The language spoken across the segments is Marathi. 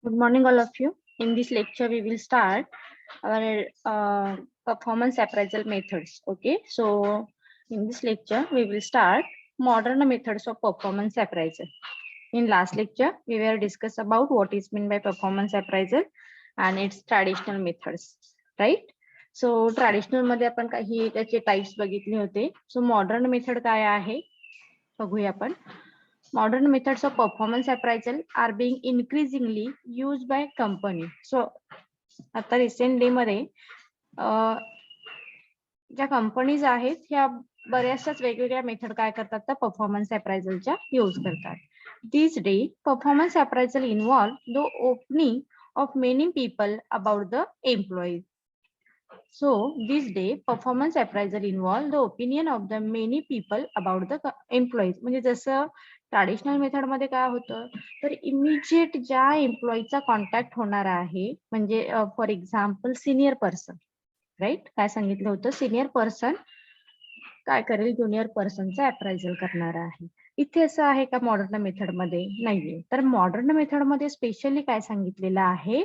Good morning, all of you. In this lecture, we will start our performance appraisal methods. Okay, so in this lecture, we will start modern methods of performance appraisal. In last lecture, we were discuss about what is meant by performance appraisal and its traditional methods, right? So traditional मध्ये आपण काही त्याचे टाइप्स बघितले होते. So modern method काय आहे बघूया आपण. Modern methods of performance appraisal are being increasingly used by company. So आता रिसेंट डे मध्ये ज्या कंपनीज आहेत ह्या बऱ्याचशाच वेगवेगळ्या मेथड काय करतात तर परफॉर्मन्स अप्रायझलच्या यूज करतात. This day performance appraisal involve the opening of many people about the employees. So this day performance appraisal involve the opinion of the many people about the employees. म्हणजे जसं ट्रॅडिशनल मेथड मध्ये काय होतं तर इमिजिएट ज्या एम्प्लॉईचा कॉन्टॅक्ट होणार आहे म्हणजे for example senior person, right? काय सांगितलं होतं, सिनियर पर्सन काय करेल ज्युनियर पर्सनचा अप्रायझल करणार आहे. इथे असं आहे का मॉडर्न मेथड मध्ये? नाहीये. तर मॉडर्न मेथड मध्ये स्पेशली काय सांगितलेलं आहे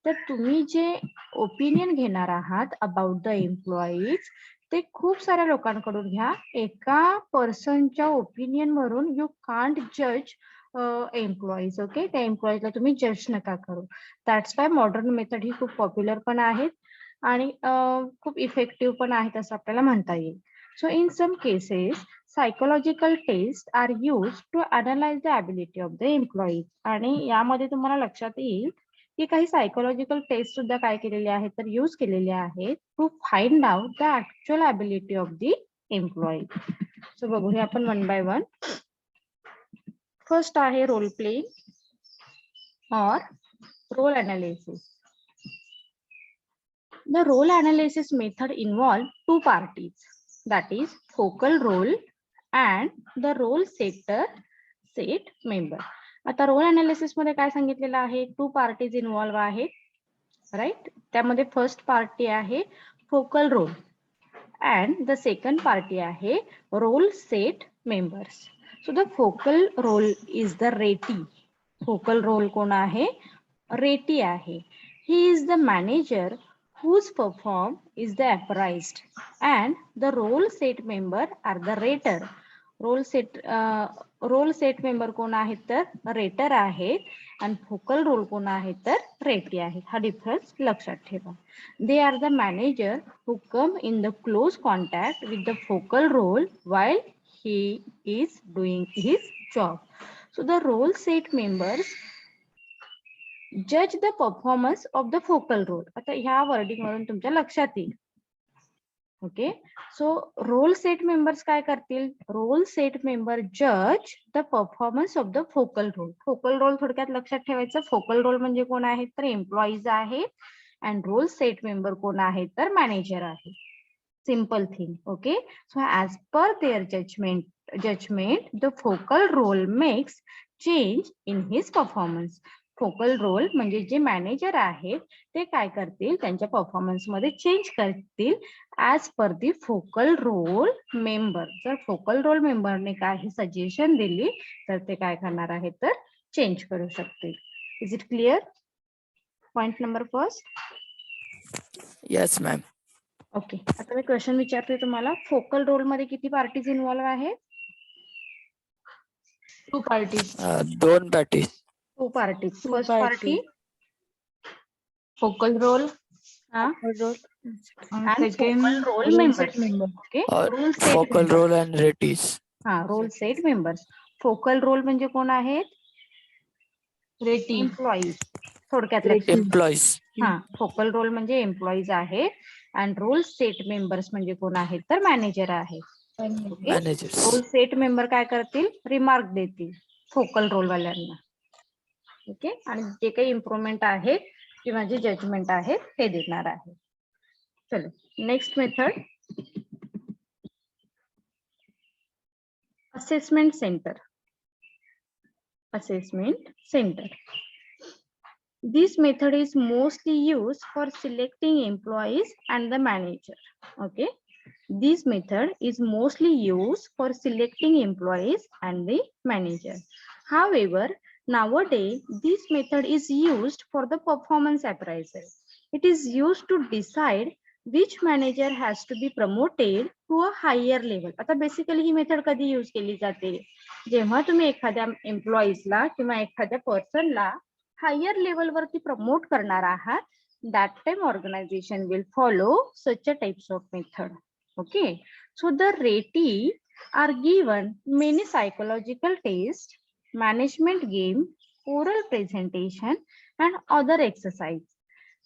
तर तुम्ही जे ओपिनियन घेणार आहात अबाउट द एम्प्लॉईज ते खूप साऱ्या लोकांकडून घ्या. एका पर्सनच्या ओपिनियन वरून यू कांट जज एम्प्लॉईज. ओके, त्या एम्प्लॉईजला तुम्ही जज नका करू. दॅट्स वाय मॉडर्न मेथड ही खूप पॉप्युलर पण आहेत आणि खूप इफेक्टिव्ह पण आहेत असं आपल्याला म्हणता येईल. So in some cases, psychological tests are used to analyze the ability of the employees. आणि यामध्ये तुम्हाला लक्षात येईल की काही सायकोलॉजिकल टेस्ट सुद्धा काय केलेले आहेत तर यूज केलेले आहेत to find out the actual ability of the employee. So बघूया आपण वन बाय वन. फर्स्ट आहे रोल प्लेइंग और role analysis. The role analysis method involve two parties, that is focal role and the role set member. आता रोल अनालिसिस मध्ये काय सांगितलेलं आहे, टू पार्टीज इन्व्हॉल्व आहेत, राईट? त्यामध्ये फर्स्ट पार्टी आहे focal role and the second party आहे role set members. So the focal role is the ratee. Focal role कोण आहे? रेटी आहे. He is the manager whose perform is the appraised and the role set member are the rater. Role set member कोण आहेत तर रेटर आहेत आणि फोकल रोल कोण आहेत तर रेटी आहेत. हा डिफरन्स लक्षात ठेवा. They are the manager who come in the close contact with the focal role while he is doing his job. So the role set members जज the performance of the focal role. आता ह्या वर्डिंग वरून तुमच्या लक्षात येईल. Okay, so role set members काय करतील? रोल सेट मेंबर जज the performance of the focal role. Focal role थोडक्यात लक्षात ठेवायचं. फोकल रोल म्हणजे कोण आहेत तर एम्प्लॉईज आहेत अँड रोल सेट मेंबर कोण आहेत तर मॅनेजर आहे. Simple thing. Okay, so as per their judgement the focal role makes change in his performance. Focal role म्हणजे जे मॅनेजर आहेत ते काय करतील त्यांच्या परफॉर्मन्स मध्ये चेंज करतील ऍज पर दी फोकल रोल मेंबर. जर फोकल रोल मेंबरने काही सजेशन दिली तर ते काय करणार आहेत तर चेंज करू शकतील. Is it clear? Point number first. Yes ma'am. Okay, आता मी क्वेश्चन विचारते तुम्हाला. फोकल रोल मध्ये किती पार्टीज इन्व्हॉल्व आहेत? Two parties. दोन parties. Two parties. Two first party. Party focal role role and second focal role role members. Set member. Okay, और role set focal members. Role and ratees. हा, role set members. Focal role म्हणजे कोण आहेत? रेटी. एम्प्लॉईज. थोडक्यात Rating. लक्षात. एम्प्लॉईज. हा, फोकल रोल म्हणजे एम्प्लॉईज आहे अँड रोल सेट मेंबर्स म्हणजे कोण आहेत तर मॅनेजर आहे. Okay, managers. Role set member काय करतील? रिमार्क देतील फोकल रोल वाल्यांना. ओके, आणि जे काही इम्प्रुव्हमेंट आहे किंवा जे जजमेंट आहे ते देणार आहे. चलो next method, assessment center. Assessment center. This method is mostly used for selecting employees and the manager. Okay, this method is mostly used for selecting employees and the manager. However, Nowadays, this method is used for the performance appraisal. It is used to decide which manager has to be promoted to a higher level. आता बेसिकली ही मेथड कधी यूज केली जाते, जेव्हा तुम्ही एखाद्या एम्प्लॉईजला किंवा एखाद्या पर्सनला हायर लेवल वरती प्रमोट करणार आहात, that time organization will follow such a types of method. Okay, so the ratee are given many psychological tests, management game, oral presentation, and other exercise.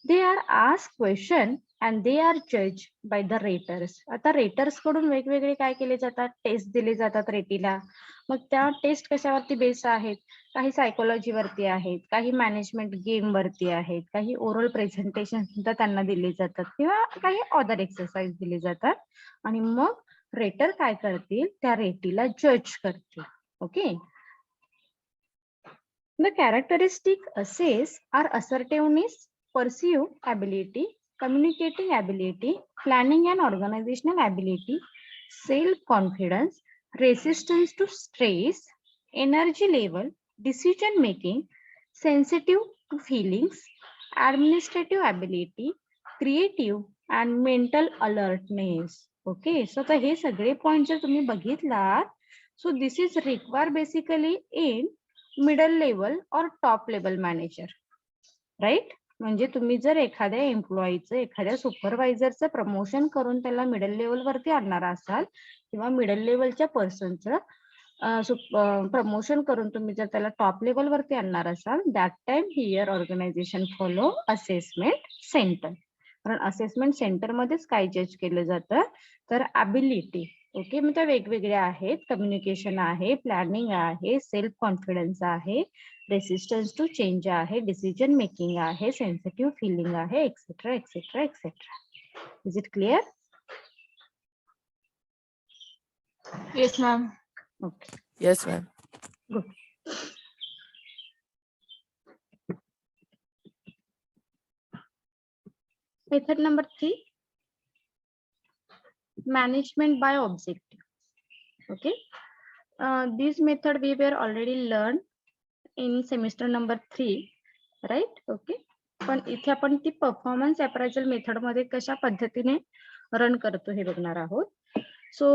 They are asked question and they are judged by the raters. आता रेटर्स कडून वेगवेगळे काय केले जातात, टेस्ट दिले जातात रेटीला. मग त्या टेस्ट कशावरती बेस्ड आहेत, काही सायकोलॉजी वरती आहेत, काही मॅनेजमेंट गेम वरती आहेत, काही ओरल प्रेझेंटेशन सुद्धा त्यांना दिले जातात किंवा काही अदर एक्सरसाइज दिले जातात. आणि मग रेटर काय करतील, त्या रेटीला जज करतील. Okay. The characteristic assess are assertiveness, perceive ability, communicating ability, planning and organizational ability, self-confidence, resistance to stress, energy level, decision making, sensitive to feelings, administrative ability, creative and mental alertness. Okay, so आता हे सगळे पॉइंट जर तुम्ही बघितलात, so this is required basically in middle level और टॉप लेवल मॅनेजर, राईट. म्हणजे तुम्ही जर एखाद्या एम्प्लॉईचं, एखाद्या सुपरवायझरचं प्रमोशन करून त्याला मिडल लेवल वरती आणणार असाल किंवा मिडल लेवलच्या पर्सनचं प्रमोशन करून तुम्ही जर त्याला टॉप लेवल वरती आणणार असाल, that time here organisation follow assessment centre. कारण असेसमेंट सेंटर मध्येच काय जज केलं जातं, तर ॲबिलिटी. ओके, मग त्या वेगवेगळ्या आहेत, कम्युनिकेशन आहे, प्लॅनिंग आहे, सेल्फ कॉन्फिडन्स आहे, रेसिस्टन्स टू चेंज आहे, डिसिजन मेकिंग आहे, सेन्सिटिव्ह फिलिंग आहे, etcetera etcetera etcetera. Is it clear? Yes, ma'am. Okay, Yes, ma'am. Good. Method number 3, management by objective. Okay, this method we were already learned in semester number 3, right? Okay, पण इथे आपण ती परफॉर्मन्स अप्रायझल मेथड मध्ये कशा पद्धतीने रन करतो हे बघणार आहोत. So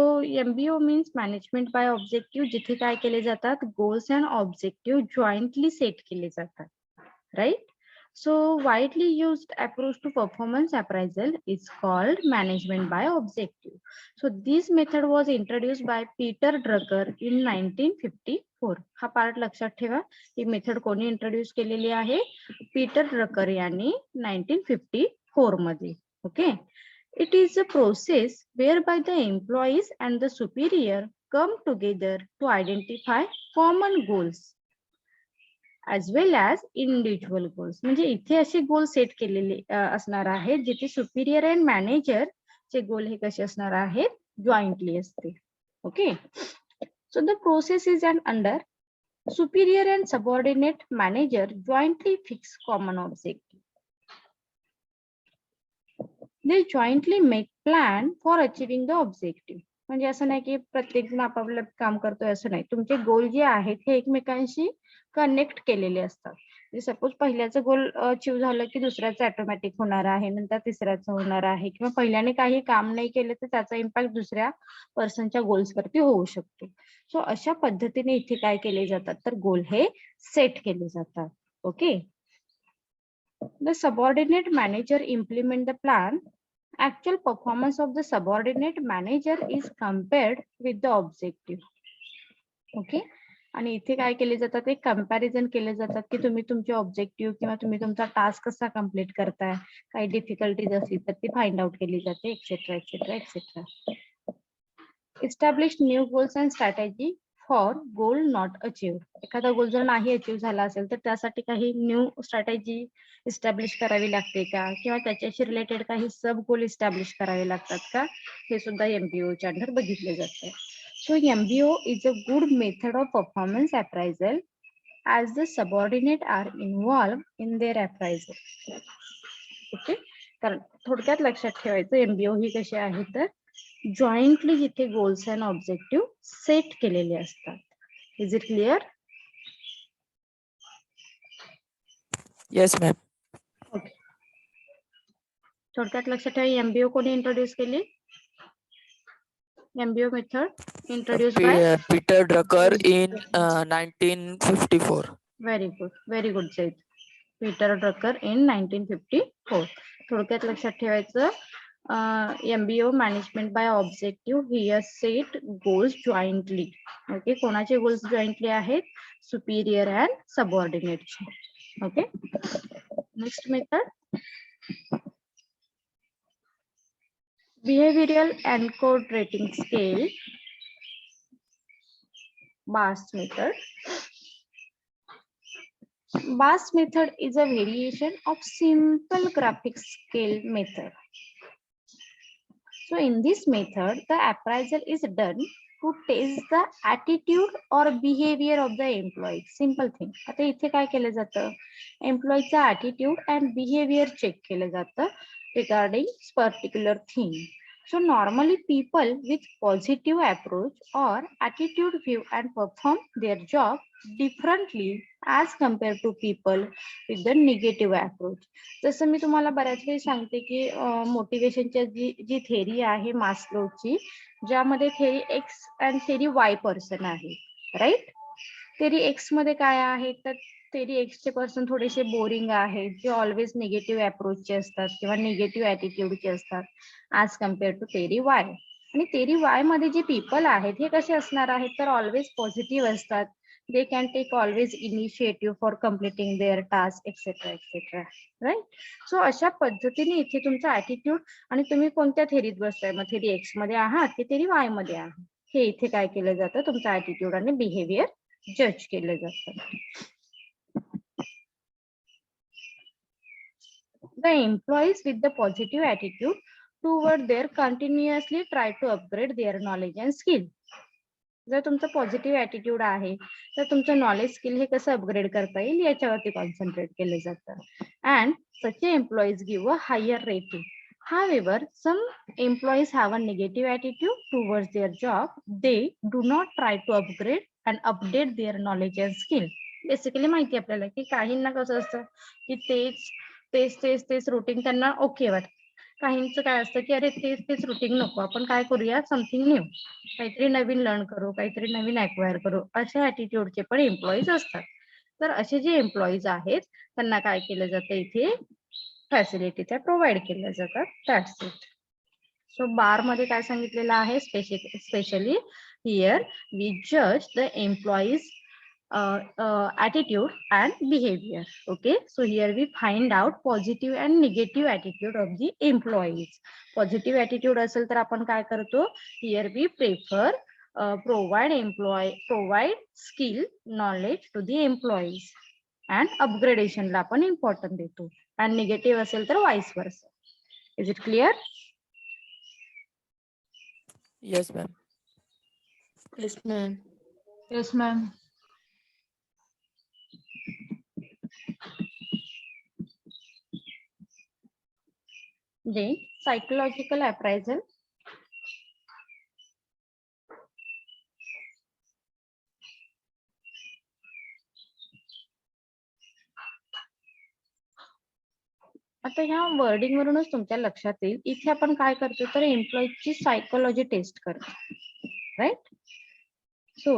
MBO means management by objective, जिथे काय केले जातात, goals and objective jointly set केले जातात, right. So widely used approach to performance appraisal is called management by objective. So this method was introduced by Peter Drucker in 1954. हा पार्ट लक्षात ठेवा, ही मेथड कोणी इंट्रोड्यूस केलेली आहे, पीटर ड्रकर यांनी 1954 मध्ये. Okay, it is a process whereby the employees and the superior come together to identify common goals as well as individual goals. म्हणजे इथे असे गोल सेट केलेले असणार आहेत, जिथे सुपिरियर अँड मॅनेजर चे गोल हे कसे असणार आहेत, जॉईंटली असतील. Okay, so the process is and under Superior and subordinate manager jointly fix common objective. They jointly make plan for achieving the objective. म्हणजे असं नाही की प्रत्येक जण आपापलं काम करतोय, असं नाही. तुमचे गोल जे आहेत हे एकमेकांशी कनेक्ट केलेले असतात. सपोज पहिल्याचं गोल अचीव झालं की दुसऱ्याचं ऑटोमॅटिक होणार आहे, नंतर तिसऱ्याचं होणार आहे, किंवा पहिल्याने काही काम नाही केलं तर त्याचा इम्पॅक्ट दुसऱ्या पर्सनच्या गोल्स वरती होऊ शकतो. सो अशा पद्धतीने इथे काय केले जातात, तर गोल हे सेट केले जातात. Okay, the subordinate manager implement the plan. Actual performance of the subordinate manager is compared with the objective. Okay, आणि इथे काय केले जातात, एक कंपॅरिझन केले जातात की तुम्ही तुमचे ऑब्जेक्टिव्ह किंवा तुम्ही तुमचा टास्क कसा कम्प्लीट करताय, काही डिफिकल्टीज असतील तर ती फाइंड आउट केली जाते, etcetera etcetera etcetera. Establish new goals and strategy for goal not achieve. एखादा गोल जर नाही अचीव्ह झाला असेल तर त्यासाठी काही न्यू स्ट्रॅटेजी इस्टॅब्लिश करावी लागते का, किंवा त्याच्याशी रिलेटेड काही सब गोल इस्टॅब्लिश करावे लागतात का, हे सुद्धा MBO च्या अंडर बघितले जाते. So MBO is a good method of performance appraisal as the subordinate are involve in their appraisal. Okay, कारण थोडक्यात लक्षात ठेवायचं, MBO ही कशी आहे तर जॉईंटली जिथे गोल्स अँड ऑब्जेक्टिव्ह सेट केलेले असतात. Is it clear? Yes, ma'am. Okay. थोडक्यात लक्षात ठेवा एमबीओ कोणी इंट्रोड्यूस केली? MBO method introduce by Peter Drucker in 1954. Very good Zaid. Peter Drucker in 1954. थोडक्यात लक्षात ठेवायचं MBO management by objective here set goals jointly. Okay, कोणाचे गोल्स जॉईंटली आहेत? सुपिरियर अँड सबऑर्डिनेटचे. ओके, next method behavioral encode rating scale, BAS method. BAS method is a variation of simple graphic scale method. So in this method, the appraisal is done to test the attitude or behavior of the employee. Simple thing. आता इथे काय केलं जातं? एम्प्लॉईचा attitude and behavior check केलं जातं regarding particular thing. So normally people with positive approach or attitude view and perform their job differently as compared to people with the negative approach. जसं मी तुम्हाला बऱ्याच वेळी सांगते की मोटिवेशनच्या जी थेरी आहे मास्लोची, ज्यामध्ये theory x and theory Y person आहे, राईट. थेरी एक्स मध्ये काय आहे तर थेरी एक्स चे पर्सन थोडेसे बोरिंग आहेत, जे ऑलवेज निगेटिव्ह अप्रोचचे असतात किंवा निगेटिव्ह ॲटिट्यूडचे असतात as compare to theory Y. आणि थेरी वाय मध्ये जे पीपल आहेत हे कसे असणार आहेत तर ऑलवेज पॉझिटिव्ह असतात. They can take always initiative for completing their task etcetera etcetera, right. So अशा पद्धतीने इथे तुमचा ॲटिट्यूड आणि तुम्ही कोणत्या थेरीत बसताय, मग थेरी एक्स मध्ये आहात की थेरी वाय मध्ये आहात, हे इथे काय केलं जातं तुमचं ॲटिट्यूड आणि बिहेवियर जज केलं जातं. The employees with the positive attitude toward their continuously try to upgrade their knowledge and skill. जर तुमचं पॉझिटिव्ह ॲटिट्यूड आहे तर तुमचं नॉलेज स्किल हे कसं अपग्रेड करता येईल याच्यावरती कॉन्सन्ट्रेट केलं जातं. And such employees give a higher rating. However, some employees have a negative attitude towards their job. They do not try to upgrade and update their knowledge and skill. Basically माहिती आपल्याला की काहींना कसं असतं की तेच रुटीन त्यांना ओके वाटतं. काहींचं काय असतं की अरे तेच रुटीन नको, आपण काय करूया समथिंग न्यू, काहीतरी नवीन लर्न करू, काहीतरी नवीन ॲक्वायर करू, अशा ॲटिट्यूडचे पण एम्प्लॉईज असतात. तर असे जे एम्प्लॉईज आहेत त्यांना काय केलं जातं इथे फॅसिलिटी त्या प्रोव्हाइड केल्या जातात. That's it. सो बार मध्ये काय सांगितलेलं आहे स्पेशली हियर वी जज the employees attitude and behavior. Okay, so here we find out positive and negative attitude of the employees. Positive attitude असेल तर आपण काय करतो, here we prefer provide skill knowledge to the employees and upgradation ला आपण इम्पॉर्टन्ट देतो. and negative असेल तर vice versa. Is it clear? Yes, ma'am. Yes, ma'am. Yes, ma'am. Then psychological appraisal. आता ह्या वर्डिंग वरूनच तुमच्या लक्षात येईल इथे आपण काय करतो तर एम्प्लॉईची सायकोलॉजी टेस्ट करतो, right. So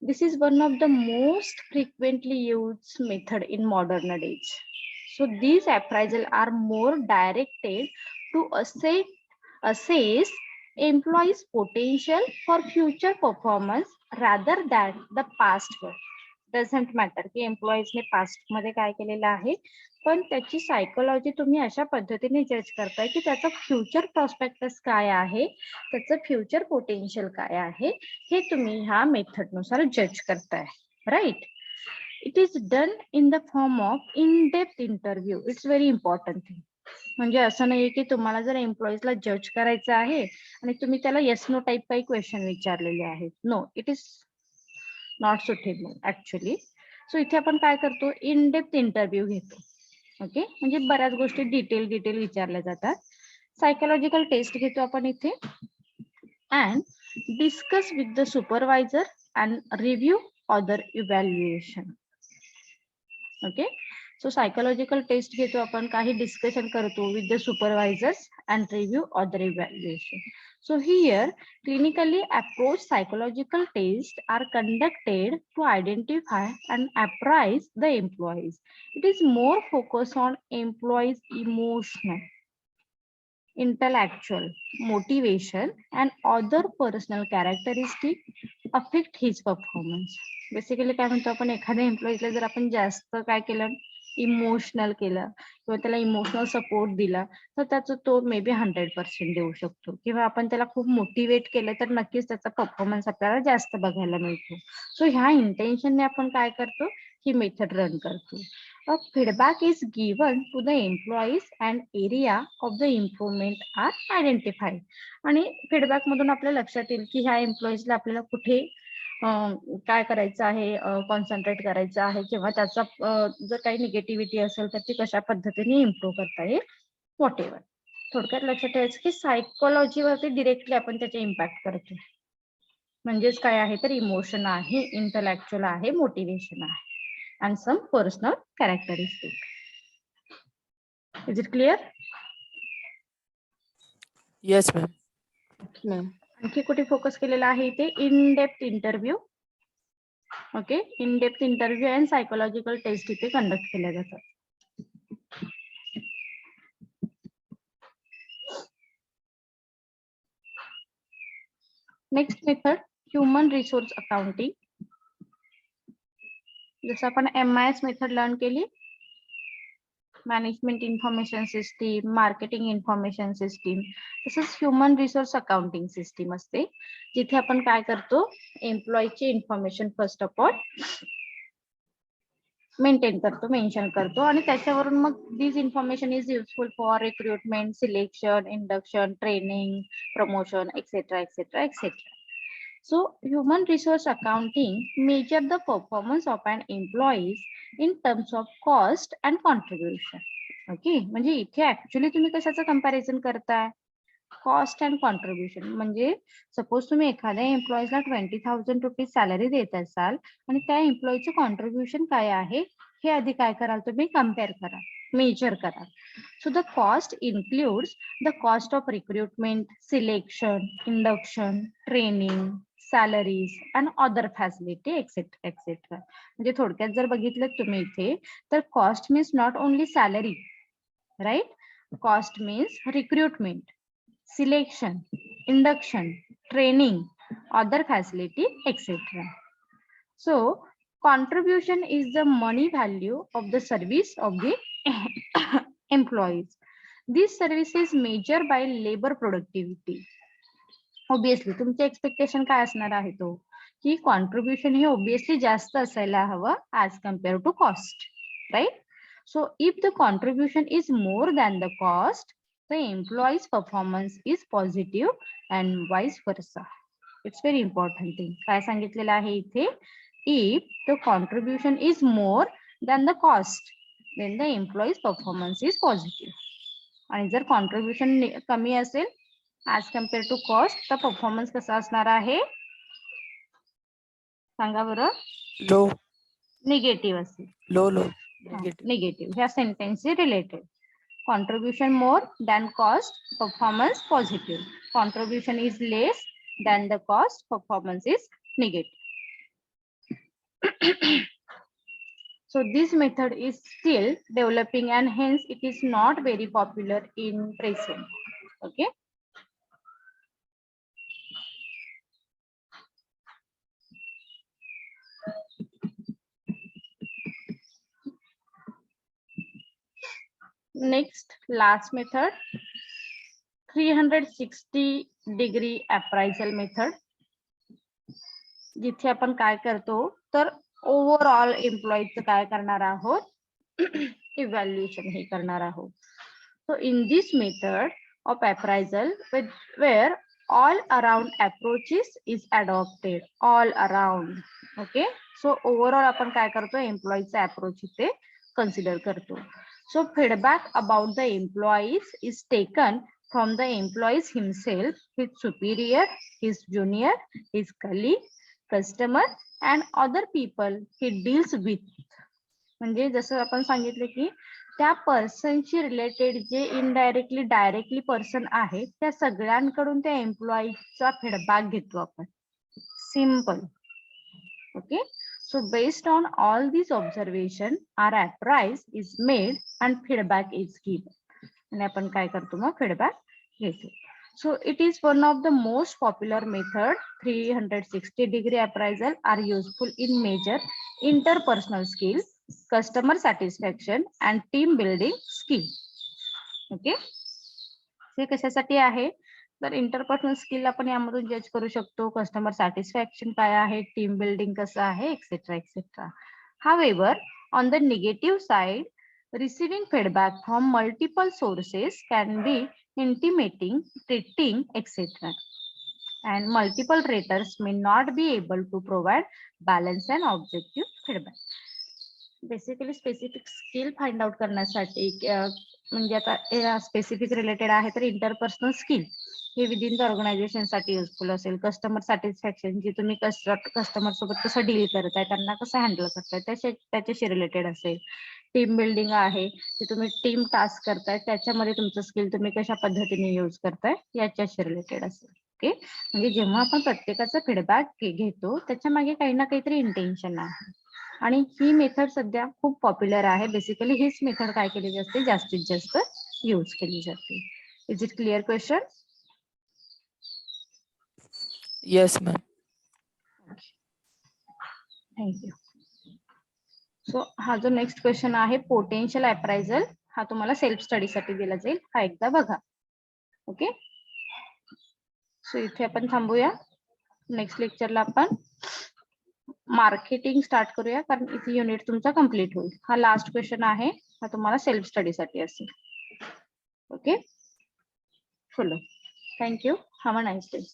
this is one of the most frequently used method in modern days. So these appraisal are more directed to assess employees' potential for future performance rather than the past work. Doesn't matter की एम्प्लॉईज ने पास्ट मध्ये काय केलेलं आहे, पण त्याची सायकोलॉजी तुम्ही अशा पद्धतीने जज करताय की त्याचं फ्युचर प्रॉस्पेक्टस काय आहे, त्याचं फ्युचर पोटेन्शियल काय आहे, हे तुम्ही ह्या मेथड नुसार जज करताय, right. It is done in the form of in-depth interview. It's very important thing. म्हणजे असं नाहीये की तुम्हाला जर एम्प्लॉईजला जज करायचं आहे आणि तुम्ही त्याला येस नो टाईप काही क्वेश्चन विचारलेले आहेत. No, it is not suitable actually. So इथे आपण काय करतो, इन डेप्थ इंटरव्ह्यू घेतो. ओके, म्हणजे बऱ्याच गोष्टी डिटेल विचारल्या जातात. सायकोलॉजिकल टेस्ट घेतो आपण इथे and discuss with the supervisor and review other evaluation. Okay, so psychological test घेतो आपण, काही डिस्कशन करतो with the supervisors and review other evaluation. So here, clinically approached psychological tests are conducted to identify and appraise the employees. It is more focused on employees' emotional, intellectual, motivation, and other personal characteristics affect his performance. Basically, काय म्हणतो आपण, एखाद्या एम्प्लॉईजला जर आपण जास्त काय केलं, इमोशनल केलं किंवा त्याला इमोशनल सपोर्ट दिला, तर त्याचा तो मे बी 100% देऊ शकतो. किंवा आपण त्याला खूप मोटिवेट केलं तर नक्कीच त्याचा परफॉर्मन्स आपल्याला जास्त बघायला मिळतो. सो ह्या इंटेन्शनने आपण काय करतो, ही मेथड रन करतो. A feedback is given to the employees and area of the improvement are identified. आणि फीडबॅक मधून आपल्या लक्षात येईल की ह्या एम्प्लॉईजला आपल्याला कुठे काय करायचं आहे, कॉन्सन्ट्रेट करायचं आहे, किंवा त्याचा जर काही निगेटिव्हिटी असेल तर ती कशा पद्धतीने इम्प्रूव्ह करता येईल, व्हॉट एव्हर. थोडक्यात लक्षात ठेवायचं की सायकोलॉजीवरती डिरेक्टली आपण त्याचे इम्पॅक्ट करतो. म्हणजेच काय आहे तर इमोशन आहे, इंटलेक्च्युअल आहे, मोटिवेशन आहे, and some personal characteristics. Is it clear? Yes, ma'am. Ma'am. आणखी कुठे फोकस केलेला आहे इथे, in depth interview. Okay, in depth interview and psychological test इथे कंडक्ट केल्या जातात. Next method, human resource accounting. जसं आपण MIS मेथड लर्न केली, management information system, marketing information system, तसंच ह्युमन रिसोर्स अकाउंटिंग सिस्टीम असते, जिथे आपण काय करतो, एम्प्लॉईची information first of all maintain करतो, मेन्शन करतो, आणि त्याच्यावरून मग this information is useful for recruitment, selection, induction, training, promotion, etcetera etcetera etcetera. So human resource accounting measure the performance of an employees in terms of cost and contribution. Okay, म्हणजे इथे ऍक्च्युअली तुम्ही कशाचं कंपॅरिझन करताय, कॉस्ट अँड कॉन्ट्रीब्युशन. म्हणजे सपोज तुम्ही एखाद्या एम्प्लॉईजला 20,000 रुपीज सॅलरी देत असाल आणि त्या एम्प्लॉईचं कॉन्ट्रीब्युशन काय आहे हे आधी काय कराल तुम्ही, कम्पेअर कराल, मेजर कराल. So the cost includes the cost of recruitment, selection, induction, training, salaries and other facility etc etc. म्हणजे थोडक्यात जर बघितलं तुम्ही इथे तर cost means not only salary, right. Cost means recruitment, selection, induction, training, other facility etc. So contribution is the money value of the service of the employees. This service is measured by labor productivity. Obviously तुमचे एक्सपेक्टेशन काय असणार आहे तो, की कॉन्ट्रीब्युशन हे ऑब्विसली जास्त असायला हवं as compare to cost, right. So if the contribution is more than the cost, the employees performance is positive and vice versa. It's very important thing. काय सांगितलेलं आहे इथे, if the contribution is more than the cost, then the employees performance is positive. आणि जर कॉन्ट्रीब्युशन कमी असेल ऍज कम्पेअर टू कॉस्ट, तर परफॉर्मन्स कसा असणार आहे सांगा बरं, Low, निगेटिव्ह असेल. low, negative. negative. ह्या sentence related. Contribution more than cost, performance positive. Contribution is less than the cost, performance is negative. So this method is still developing and hence it is not very popular in present. Okay. Next, last method, 360-degree appraisal method. जिथे आपण काय करतो तर ओव्हरऑल एम्प्लॉईचं काय करणार आहोत, इव्हॅल्युएशन हे करणार आहोत. So in this method of appraisal where all around approaches is adopted, all around. Okay, so overall आपण काय करतो, एम्प्लॉईचा अप्रोच इथे कन्सिडर करतो. So feedback about the employees is taken from the employees himself, his superior, his junior, his colleague, customer and other people he deals with. म्हणजे जसं आपण सांगितलं की त्या पर्सनशी रिलेटेड जे इनडायरेक्टली डायरेक्टली पर्सन आहे त्या सगळ्यांकडून त्या एम्प्लॉईचा फीडबॅक घेतो आपण. Simple. Okay. So based on all these observation, our appraise is made and feedback is given. आणि आपण काय करतो मग feedback घेतो. So it is one of the most popular method. 360-degree appraisal are useful in measure interpersonal skill, customer satisfaction and team building skill. Okay. हे कशासाठी आहे तर इंटरपर्सनल स्किल आपण यामधून जज करू शकतो, कस्टमर सॅटिस्फॅक्शन काय आहे, टीम बिल्डिंग कसं आहे, etcetera etcetera. However on the negative side, receiving feedback from multiple sources can be intimidating, treating, etc. And multiple raters may not be able to provide balanced and objective feedback. Basically specific skill find out करण्यासाठी म्हणजे आता स्पेसिफिक रिलेटेड आहे तर इंटरपर्सनल स्किल हे विदिन द ऑर्गनायझेशन साठी युजफुल असेल. कस्टमर सॅटिस्फॅक्शन जे तुम्ही कस्टमर सोबत कसं डील करताय, त्यांना कसं हँडल करताय त्याच्याशी रिलेटेड असेल. टीम बिल्डिंग आहे की तुम्ही टीम टास्क करताय त्याच्यामध्ये तुमचं स्किल तुम्ही कशा पद्धतीने यूज करताय याच्याशी रिलेटेड असेल. ओके. म्हणजे जेव्हा आपण प्रत्येकाचा फीडबॅक घेतो त्याच्या मागे काही ना काहीतरी इंटेन्शन आहे आणि ही मेथड सध्या खूप पॉप्युलर आहे. बेसिकली हीच मेथड काय केली जाते, जास्तीत जास्त यूज केली जाते. Is it clear question? Yes, ma'am. Thank you. So हा जो नेक्स्ट क्वेश्चन आहे पोटेन्शियल अप्रायझल, हा तुम्हाला सेल्फ स्टडी साठी दिला जाईल. हा एकदा बघा. ओके. सो इथे आपण थांबूया. नेक्स्ट लेक्चरला आपण मार्केटिंग स्टार्ट करूया कारण इथे युनिट तुमचा कम्प्लीट होईल. हा लास्ट क्वेश्चन आहे, हा तुम्हाला सेल्फ स्टडी साठी असेल. Okay. Full. Thank you. Have a nice day.